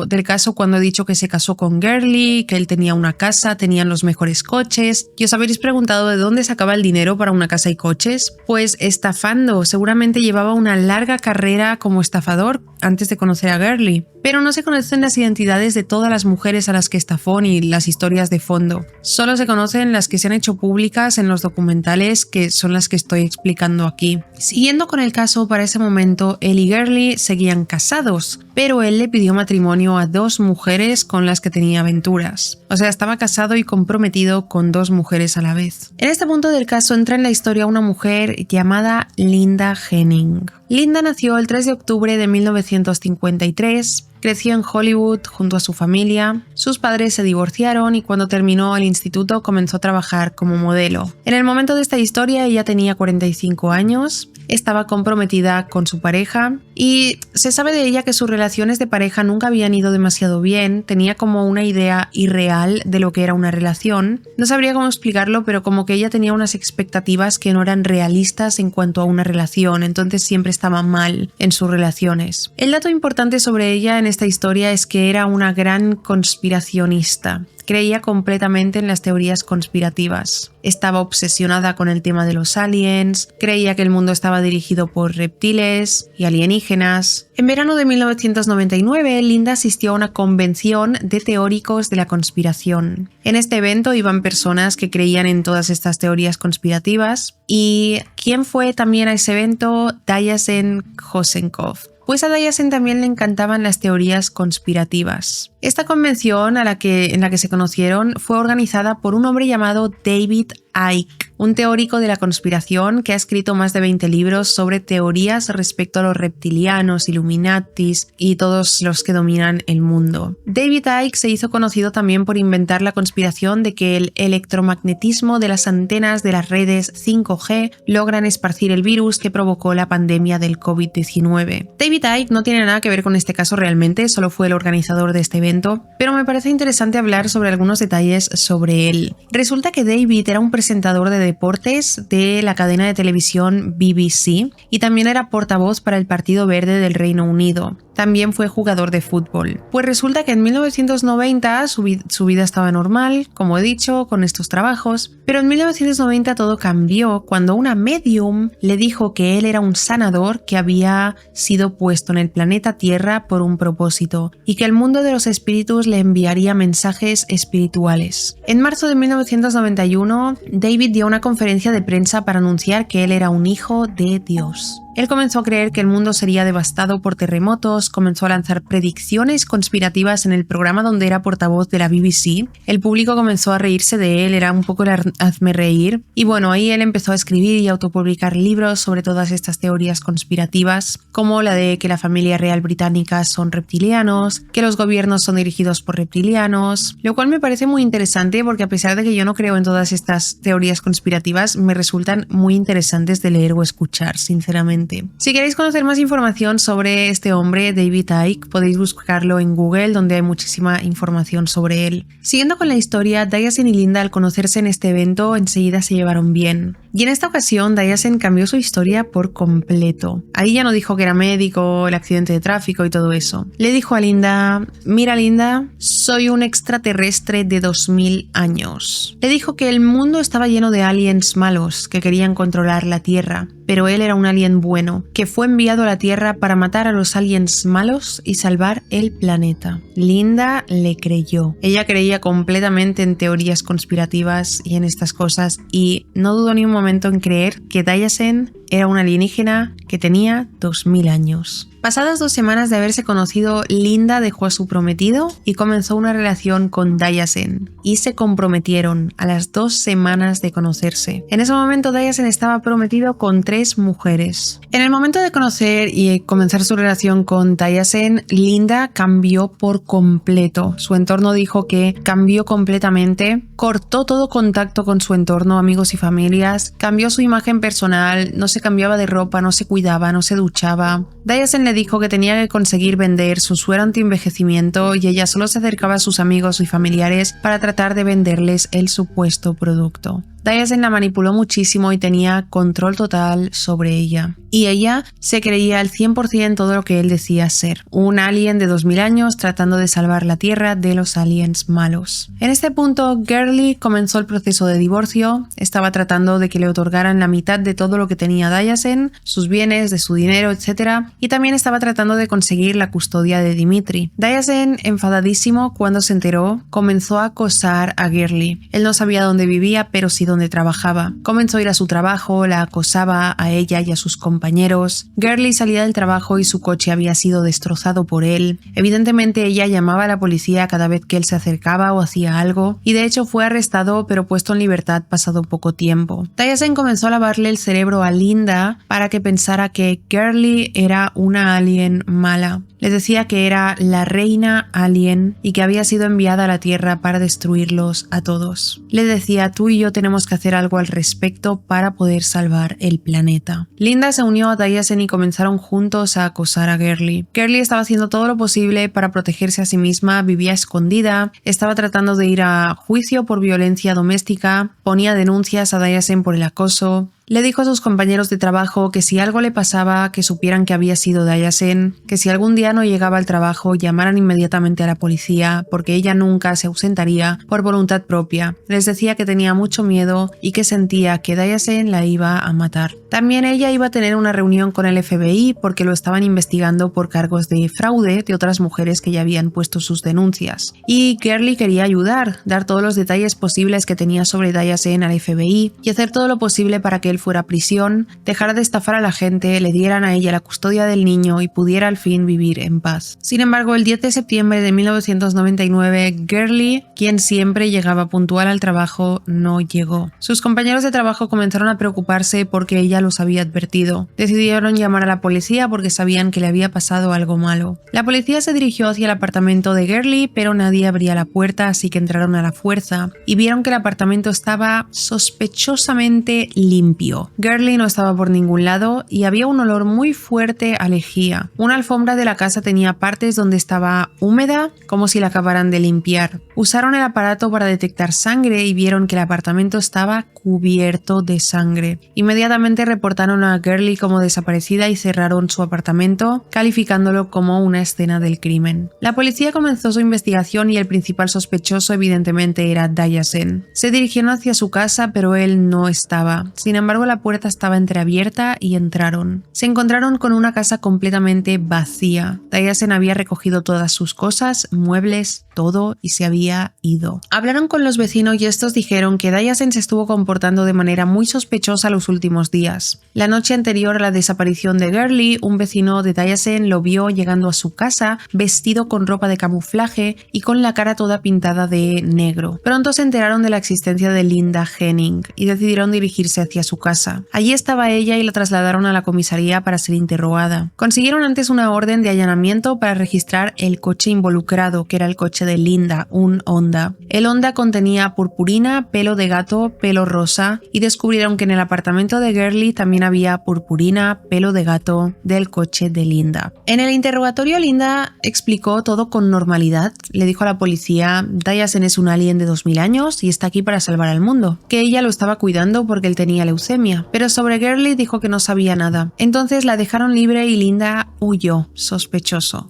del caso cuando he dicho que se casó con Gurley, que él tenía una casa, tenían los mejores coches, y os habréis preguntado de dónde sacaba el dinero para una casa y coches. Pues estafando. Seguramente llevaba una larga carrera como estafador antes de conocer a Gurley. Pero no se conocen las identidades de todas las mujeres a las que estafó ni las historias de fondo. Solo se conocen las que se han hecho públicas en los documentales, que son las que estoy explicando aquí. Siguiendo con el caso, para ese momento él y Gurley seguían casados, pero él le pidió matrimonio a 2 mujeres con las que tenía aventuras. O sea, estaba casado y comprometido con 2 mujeres a la vez. En este punto del caso entra en la historia una mujer llamada Linda Henning. Linda nació el 3 de octubre de 1953. Creció en Hollywood junto a su familia. Sus padres se divorciaron y cuando terminó el instituto comenzó a trabajar como modelo. En el momento de esta historia ella tenía 45 años, estaba comprometida con su pareja y se sabe de ella que sus relaciones de pareja nunca habían ido demasiado bien, tenía como una idea irreal de lo que era una relación. No sabría cómo explicarlo, pero como que ella tenía unas expectativas que no eran realistas en cuanto a una relación, entonces siempre estaba mal en sus relaciones. El dato importante sobre ella en esta historia es que era una gran conspiracionista. Creía completamente en las teorías conspirativas. Estaba obsesionada con el tema de los aliens, creía que el mundo estaba dirigido por reptiles y alienígenas. En verano de 1999, Linda asistió a una convención de teóricos de la conspiración. En este evento iban personas que creían en todas estas teorías conspirativas. ¿Y quién fue también a ese evento? Dayasen Hosenkov. Pues a Dayasen también le encantaban las teorías conspirativas. Esta convención en la que se conocieron fue organizada por un hombre llamado David Icke, un teórico de la conspiración que ha escrito más de 20 libros sobre teorías respecto a los reptilianos, Illuminatis y todos los que dominan el mundo. David Icke se hizo conocido también por inventar la conspiración de que el electromagnetismo de las antenas de las redes 5G logran esparcir el virus que provocó la pandemia del COVID-19. David Icke no tiene nada que ver con este caso realmente, solo fue el organizador de este evento, pero me parece interesante hablar sobre algunos detalles sobre él. Resulta que David era un presentador de deportes de la cadena de televisión BBC y también era portavoz para el Partido Verde del Reino Unido. También fue jugador de fútbol. Pues resulta que en 1990 su vida estaba normal, como he dicho, con estos trabajos, pero en 1990 todo cambió cuando una medium le dijo que él era un sanador que había sido puesto en el planeta Tierra por un propósito y que el mundo de los espíritus le enviaría mensajes espirituales. En marzo de 1991, David dio una conferencia de prensa para anunciar que él era un hijo de Dios. Él comenzó a creer que el mundo sería devastado por terremotos, comenzó a lanzar predicciones conspirativas en el programa donde era portavoz de la BBC. El público comenzó a reírse de él, era un poco el hazme reír. Y bueno, ahí él empezó a escribir y autopublicar libros sobre todas estas teorías conspirativas, como la de que la familia real británica son reptilianos, que los gobiernos son dirigidos por reptilianos, lo cual me parece muy interesante porque a pesar de que yo no creo en todas estas teorías conspirativas, me resultan muy interesantes de leer o escuchar, sinceramente. Si queréis conocer más información sobre este hombre, David Icke, podéis buscarlo en Google, donde hay muchísima información sobre él. Siguiendo con la historia, Diasen y Linda, al conocerse en este evento, enseguida se llevaron bien. Y en esta ocasión, Diasen cambió su historia por completo. Ahí ya no dijo que era médico, el accidente de tráfico y todo eso. Le dijo a Linda: mira Linda, soy un extraterrestre de 2000 años. Le dijo que el mundo estaba lleno de aliens malos que querían controlar la Tierra, pero él era un alien bueno, que fue enviado a la Tierra para matar a los aliens malos y salvar el planeta. Linda le creyó. Ella creía completamente en teorías conspirativas y en estas cosas, y no dudó ni un momento en creer que Diasen era un alienígena que tenía 2000 años. Pasadas 2 semanas de haberse conocido, Linda dejó a su prometido y comenzó una relación con Diasen, y se comprometieron a las 2 semanas de conocerse. En ese momento Diasen estaba prometido con 3 mujeres. En el momento de conocer y comenzar su relación con Diasen, Linda cambió por completo. Su entorno dijo que cambió completamente, cortó todo contacto con su entorno, amigos y familias, cambió su imagen personal, no se cambiaba de ropa, no se cuidaba, no se duchaba. Diasen le dijo que tenía que conseguir vender su suero anti-envejecimiento y ella solo se acercaba a sus amigos y familiares para tratar de venderles el supuesto producto. Diasen la manipuló muchísimo y tenía control total sobre ella. Y ella se creía al 100% todo lo que él decía ser. Un alien de 2000 años tratando de salvar la Tierra de los aliens malos. En este punto, Gurley comenzó el proceso de divorcio. Estaba tratando de que le otorgaran la mitad de todo lo que tenía Diasen, sus bienes, de su dinero, etc. Y también estaba tratando de conseguir la custodia de Dimitri. Diasen, enfadadísimo cuando se enteró, comenzó a acosar a Gurley. Él no sabía dónde vivía, pero sí donde trabajaba. Comenzó a ir a su trabajo, la acosaba a ella y a sus compañeros. Gurley salía del trabajo y su coche había sido destrozado por él. Evidentemente ella llamaba a la policía cada vez que él se acercaba o hacía algo, y de hecho fue arrestado pero puesto en libertad pasado poco tiempo. Diasen comenzó a lavarle el cerebro a Linda para que pensara que Gurley era una alien mala. Le decía que era la reina alien y que había sido enviada a la Tierra para destruirlos a todos. Le decía: tú y yo tenemos que hacer algo al respecto para poder salvar el planeta. Linda se unió a Diasen y comenzaron juntos a acosar a Gurley. Gurley estaba haciendo todo lo posible para protegerse a sí misma, vivía escondida, estaba tratando de ir a juicio por violencia doméstica, ponía denuncias a Diasen por el acoso. Le dijo a sus compañeros de trabajo que si algo le pasaba, que supieran que había sido Diasen, que si algún día no llegaba al trabajo, llamaran inmediatamente a la policía, porque ella nunca se ausentaría por voluntad propia. Les decía que tenía mucho miedo y que sentía que Diasen la iba a matar. También ella iba a tener una reunión con el FBI porque lo estaban investigando por cargos de fraude de otras mujeres que ya habían puesto sus denuncias. Y Gurley quería ayudar, dar todos los detalles posibles que tenía sobre Diasen al FBI y hacer todo lo posible para que él fuera a prisión, dejara de estafar a la gente, le dieran a ella la custodia del niño y pudiera al fin vivir en paz. Sin embargo, el 10 de septiembre de 1999, Gurley, quien siempre llegaba puntual al trabajo, no llegó. Sus compañeros de trabajo comenzaron a preocuparse porque ella los había advertido. Decidieron llamar a la policía porque sabían que le había pasado algo malo. La policía se dirigió hacia el apartamento de Gurley, pero nadie abría la puerta, así que entraron a la fuerza y vieron que el apartamento estaba sospechosamente limpio. vacío. Gurley no estaba por ningún lado y había un olor muy fuerte a lejía. Una alfombra de la casa tenía partes donde estaba húmeda, como si la acabaran de limpiar. Usaron el aparato para detectar sangre y vieron que el apartamento estaba cubierto de sangre. Inmediatamente reportaron a Gurley como desaparecida y cerraron su apartamento, calificándolo como una escena del crimen. La policía comenzó su investigación y el principal sospechoso evidentemente era Dayasen. Se dirigieron hacia su casa, pero él no estaba. Sin embargo, la puerta estaba entreabierta y entraron. Se encontraron con una casa completamente vacía. Dayasen había recogido todas sus cosas, muebles, todo, y se había ido. Hablaron con los vecinos y estos dijeron que Dayasen se estuvo comportando de manera muy sospechosa los últimos días. La noche anterior a la desaparición de Gurley, un vecino de Dayasen lo vio llegando a su casa vestido con ropa de camuflaje y con la cara toda pintada de negro. Pronto se enteraron de la existencia de Linda Henning y decidieron dirigirse hacia su casa. Allí estaba ella y la trasladaron a la comisaría para ser interrogada. Consiguieron antes una orden de allanamiento para registrar el coche involucrado, que era el coche de Linda, un Honda. El Honda contenía purpurina, pelo de gato, pelo rosa, y descubrieron que en el apartamento de Gurley también había purpurina, pelo de gato del coche de Linda. En el interrogatorio, Linda explicó todo con normalidad. Le dijo a la policía: Dayasen es un alien de 2000 años y está aquí para salvar al mundo, que ella lo estaba cuidando porque él tenía leucemia, pero sobre Gurley dijo que no sabía nada. Entonces la dejaron libre y Linda huyó, sospechoso.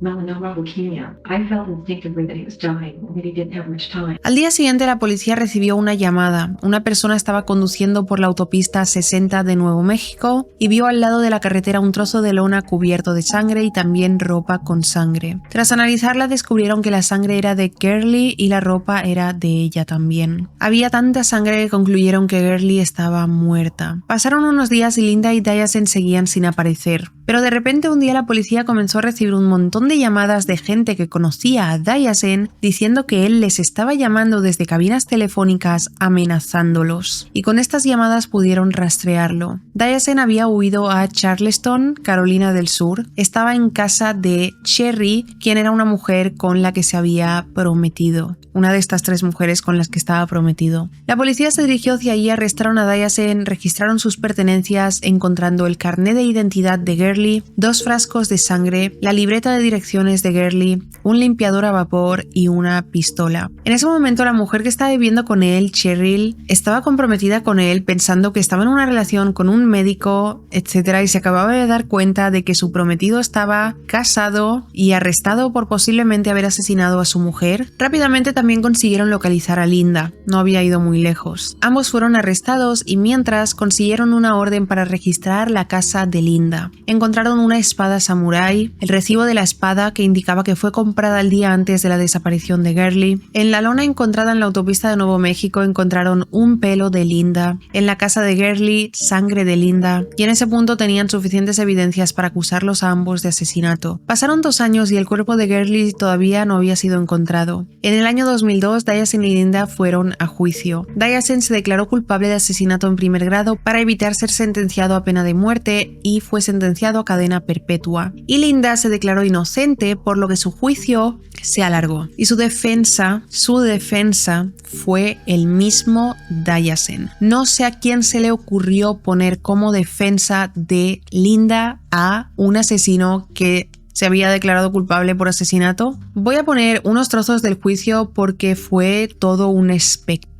Melanoma leukemia. I felt instinctively that he was dying and that he didn't have much time. Al día siguiente la policía recibió una llamada. Una persona estaba conduciendo por la autopista 60 de Nuevo México y vio al lado de la carretera un trozo de lona cubierto de sangre y también ropa con sangre. Tras analizarla descubrieron que la sangre era de Gurley y la ropa era de ella también. Había tanta sangre que concluyeron que Gurley estaba muerta. Pasaron unos días y Linda y Dayasen seguían sin aparecer. Pero de repente un día la policía comenzó a recibir un montón de llamadas de gente que conocía a Dayasen diciendo que él les estaba llamando desde cabinas telefónicas amenazándolos. Y con estas llamadas pudieron rastrearlo. Dayasen había huido a Charleston, Carolina del Sur. Estaba en casa de Cherry, quien era una mujer con la que se había prometido. Una de estas 3 mujeres con las que estaba prometido. La policía se dirigió hacia allí, arrestaron a Dayasen, registraron sus pertenencias encontrando el carnet de identidad de Gurley, 2 frascos de sangre, la libreta de direcciones de Gurley, un limpiador a vapor y una pistola. En ese momento la mujer que estaba viviendo con él, Cheryl, estaba comprometida con él pensando que estaba en una relación con un médico, etc. y se acababa de dar cuenta de que su prometido estaba casado y arrestado por posiblemente haber asesinado a su mujer. Rápidamente también consiguieron localizar a Linda, no había ido muy lejos. Ambos fueron arrestados y mientras consiguieron una orden para registrar la casa de Linda. Encontraron una espada samurái, el recibo de la espada que indicaba que fue comprada el día antes de la desaparición de Gurley. En la lona encontrada en la autopista de Nuevo México encontraron un pelo de Linda. En la casa de Gurley, sangre de Linda. Y en ese punto tenían suficientes evidencias para acusarlos a ambos de asesinato. Pasaron 2 años y el cuerpo de Gurley todavía no había sido encontrado. En el año 2002, Dayasen y Linda fueron a juicio. Dayasen se declaró culpable de asesinato en primer grado para evitar ser sentenciado a pena de muerte y fue sentenciado a cadena perpetua. Y Linda se declaró inocente, por lo que su juicio se alargó. Y su defensa fue el mismo Dayasen. No sé a quién se le ocurrió poner como defensa de Linda a un asesino que se había declarado culpable por asesinato. Voy a poner unos trozos del juicio porque fue todo un espectáculo.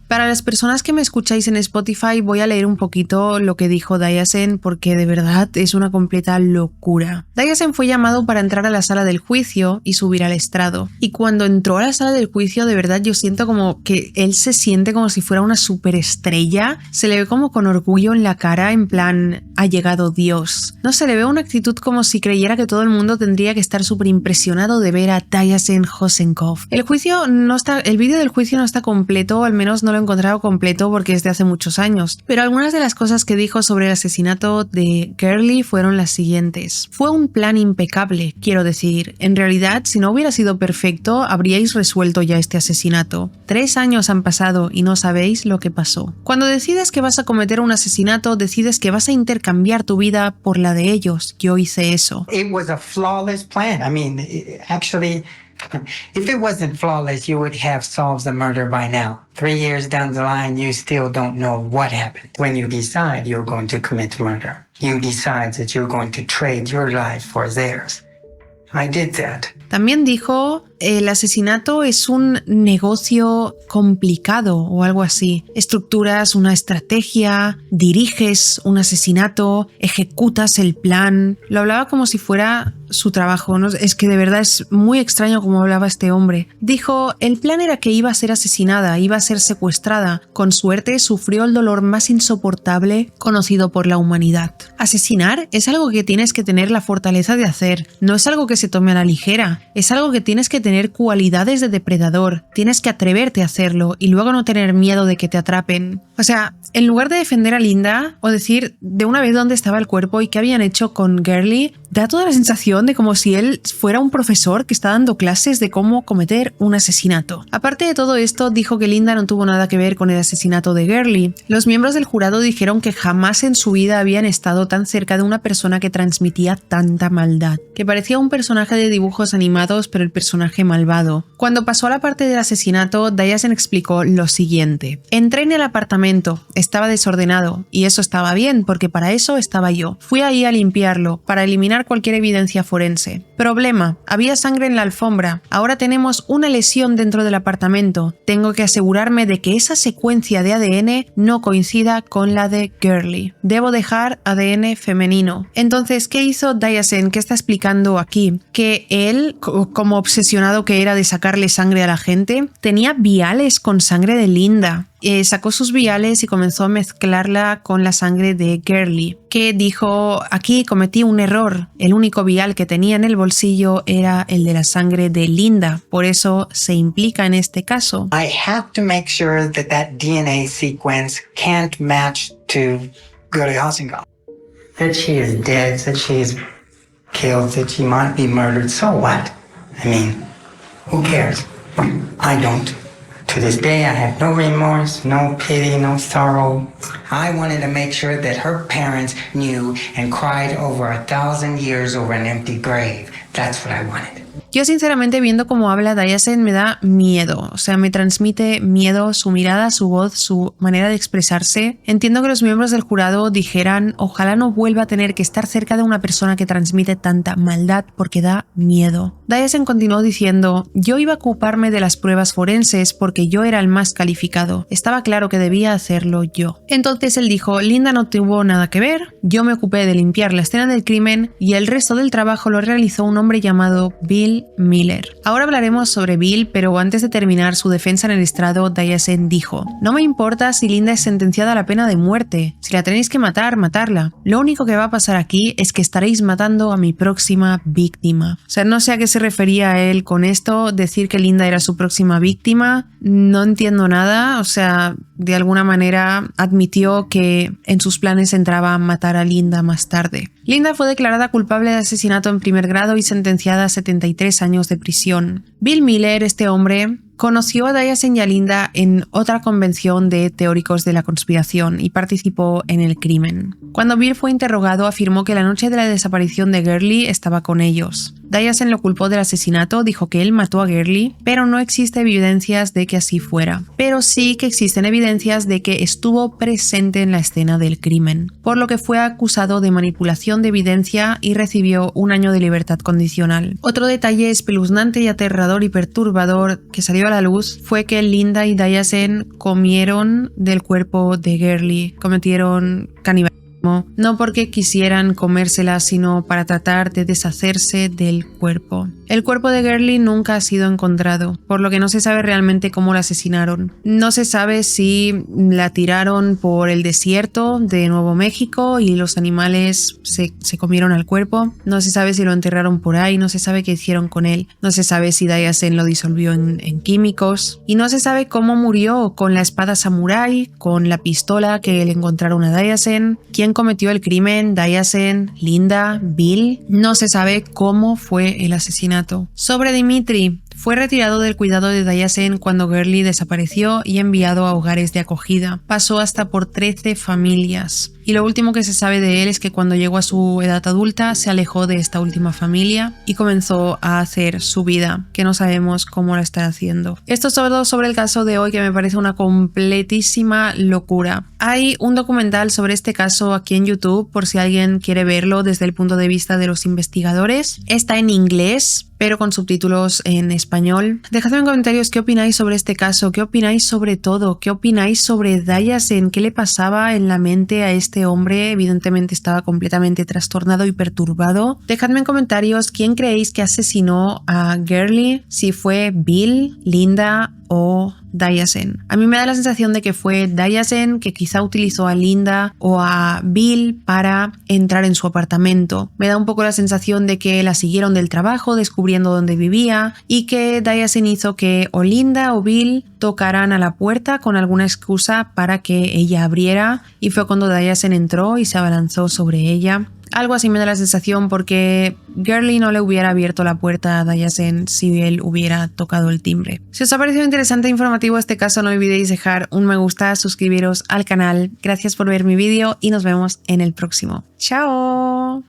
Para las personas que me escucháis en Spotify voy a leer un poquito lo que dijo Dayasen porque de verdad es una completa locura. Dayasen fue llamado para entrar a la sala del juicio y subir al estrado. Y cuando entró a la sala del juicio, de verdad yo siento como que él se siente como si fuera una superestrella. Se le ve como con orgullo en la cara, en plan, ha llegado Dios. No se le ve una actitud como si creyera que todo el mundo tendría que estar súper impresionado de ver a Dayasen Hosenkov. El vídeo del juicio no está completo, al menos no lo he encontrado completo porque es de hace muchos años, pero algunas de las cosas que dijo sobre el asesinato de Gurley fueron las siguientes. Fue un plan impecable, quiero decir. En realidad, si no hubiera sido perfecto, habríais resuelto ya este asesinato. 3 años han pasado y no sabéis lo que pasó. Cuando decides que vas a cometer un asesinato, decides que vas a intercambiar tu vida por la de ellos. Yo hice eso. It was a flawless plan. I mean, actually, If it wasn't flawless, you would have solved the murder by now. 3 years down the line, you still don't know what happened. When you decide you're going to commit murder, you decide that you're going to trade your life for theirs. I did that. También dijo, el asesinato es un negocio complicado o algo así. Estructuras una estrategia, diriges un asesinato, ejecutas el plan. Lo hablaba como si fuera su trabajo, ¿no? Es que de verdad es muy extraño cómo hablaba este hombre. Dijo, el plan era que iba a ser asesinada, iba a ser secuestrada. Con suerte sufrió el dolor más insoportable conocido por la humanidad. Asesinar es algo que tienes que tener la fortaleza de hacer. No es algo que se tome a la ligera. Es algo que tienes que tener cualidades de depredador. Tienes que atreverte a hacerlo y luego no tener miedo de que te atrapen. O sea, en lugar de defender a Linda o decir de una vez dónde estaba el cuerpo y qué habían hecho con Gurley, da toda la sensación de como si él fuera un profesor que está dando clases de cómo cometer un asesinato. Aparte de todo esto, dijo que Linda no tuvo nada que ver con el asesinato de Gurley. Los miembros del jurado dijeron que jamás en su vida habían estado tan cerca de una persona que transmitía tanta maldad, que parecía un personaje de dibujos animados, pero el personaje malvado. Cuando pasó a la parte del asesinato, Diasen explicó lo siguiente. Entré en el apartamento, estaba desordenado, y eso estaba bien, porque para eso estaba yo. Fui ahí a limpiarlo, para eliminar cualquier evidencia forense. Problema, había sangre en la alfombra. Ahora tenemos una lesión dentro del apartamento. Tengo que asegurarme de que esa secuencia de ADN no coincida con la de Gurley. Debo dejar ADN femenino. Entonces, ¿qué hizo Diasen? ¿Qué está explicando aquí? Que él, como obsesionado que era de sacarle sangre a la gente, tenía viales con sangre de Linda. Sacó sus viales y comenzó a mezclarla con la sangre de Gurley, que dijo, aquí cometí un error, el único vial que tenía en el bolsillo era el de la sangre de Linda, por eso se implica en este caso. I have to make sure that that DNA sequence can't match to Gurley Hossingham. That she is dead, that she is killed, that she might be murdered, so what? I mean, who cares? I don't. To this day, I have no remorse, no pity, no sorrow. I wanted to make sure that her parents knew and cried over 1,000 years over an empty grave. That's what I wanted. Yo sinceramente viendo cómo habla Diasen me da miedo, o sea, me transmite miedo su mirada, su voz, su manera de expresarse. Entiendo que los miembros del jurado dijeran, ojalá no vuelva a tener que estar cerca de una persona que transmite tanta maldad porque da miedo. Diasen continuó diciendo, yo iba a ocuparme de las pruebas forenses porque yo era el más calificado, estaba claro que debía hacerlo yo. Entonces él dijo, Linda no tuvo nada que ver, yo me ocupé de limpiar la escena del crimen y el resto del trabajo lo realizó un hombre llamado Bill Miller. Ahora hablaremos sobre Bill, pero antes de terminar su defensa en el estrado, Diasen dijo, no me importa si Linda es sentenciada a la pena de muerte, si la tenéis que matar, matadla. Lo único que va a pasar aquí es que estaréis matando a mi próxima víctima. O sea, no sé a qué se refería él con esto, decir que Linda era su próxima víctima, no entiendo nada, o sea, de alguna manera admitió que en sus planes entraba matar a Linda más tarde. Linda fue declarada culpable de asesinato en primer grado y sentenciada a 73 años de prisión. Bill Miller, este hombre, conoció a Diasen y a Linda en otra convención de teóricos de la conspiración y participó en el crimen. Cuando Bill fue interrogado, afirmó que la noche de la desaparición de Gurley estaba con ellos. Diasen lo culpó del asesinato, dijo que él mató a Gurley, pero no existen evidencias de que así fuera. Pero sí que existen evidencias de que estuvo presente en la escena del crimen, por lo que fue acusado de manipulación de evidencia y recibió 1 año de libertad condicional. Otro detalle espeluznante y aterrador y perturbador que salió a la luz fue que Linda y Diasen comieron del cuerpo de Gurley, cometieron canibalismo. No porque quisieran comérsela, sino para tratar de deshacerse del cuerpo. El cuerpo de Gurley nunca ha sido encontrado, por lo que no se sabe realmente cómo la asesinaron. No se sabe si la tiraron por el desierto de Nuevo México y los animales se comieron al cuerpo. No se sabe si lo enterraron por ahí, no se sabe qué hicieron con él. No se sabe si Diasen lo disolvió en químicos. Y no se sabe cómo murió, con la espada samurái, con la pistola que le encontraron a Diasen. ¿Quién cometió el crimen? Diasen, Linda, Bill. No se sabe cómo fue el asesinato. Sobre Dimitri, Fue retirado del cuidado de Dayasen cuando Gurley desapareció y enviado a hogares de acogida. Pasó hasta por 13 familias. Y lo último que se sabe de él es que cuando llegó a su edad adulta se alejó de esta última familia y comenzó a hacer su vida, que no sabemos cómo la está haciendo. Esto es todo sobre el caso de hoy, que me parece una completísima locura. Hay un documental sobre este caso aquí en YouTube por si alguien quiere verlo desde el punto de vista de los investigadores. Está en inglés, pero con subtítulos en español. Dejadme en comentarios qué opináis sobre este caso, qué opináis sobre todo, qué opináis sobre Dayasen, qué le pasaba en la mente a este hombre. Evidentemente estaba completamente trastornado y perturbado. Dejadme en comentarios quién creéis que asesinó a Gurley, si fue Bill, Linda o Dayasen. A mí me da la sensación de que fue Dayasen, que quizá utilizó a Linda o a Bill para entrar en su apartamento. Me da un poco la sensación de que la siguieron del trabajo, descubriendo dónde vivía, y que Dayasen hizo que o Linda o Bill tocaran a la puerta con alguna excusa para que ella abriera, y fue cuando Dayasen entró y se abalanzó sobre ella. Algo así me da la sensación, porque Gurley no le hubiera abierto la puerta a Dayasen si él hubiera tocado el timbre. Si os ha parecido interesante e informativo este caso, no olvidéis dejar un me gusta, suscribiros al canal. Gracias por ver mi vídeo y nos vemos en el próximo. ¡Chao!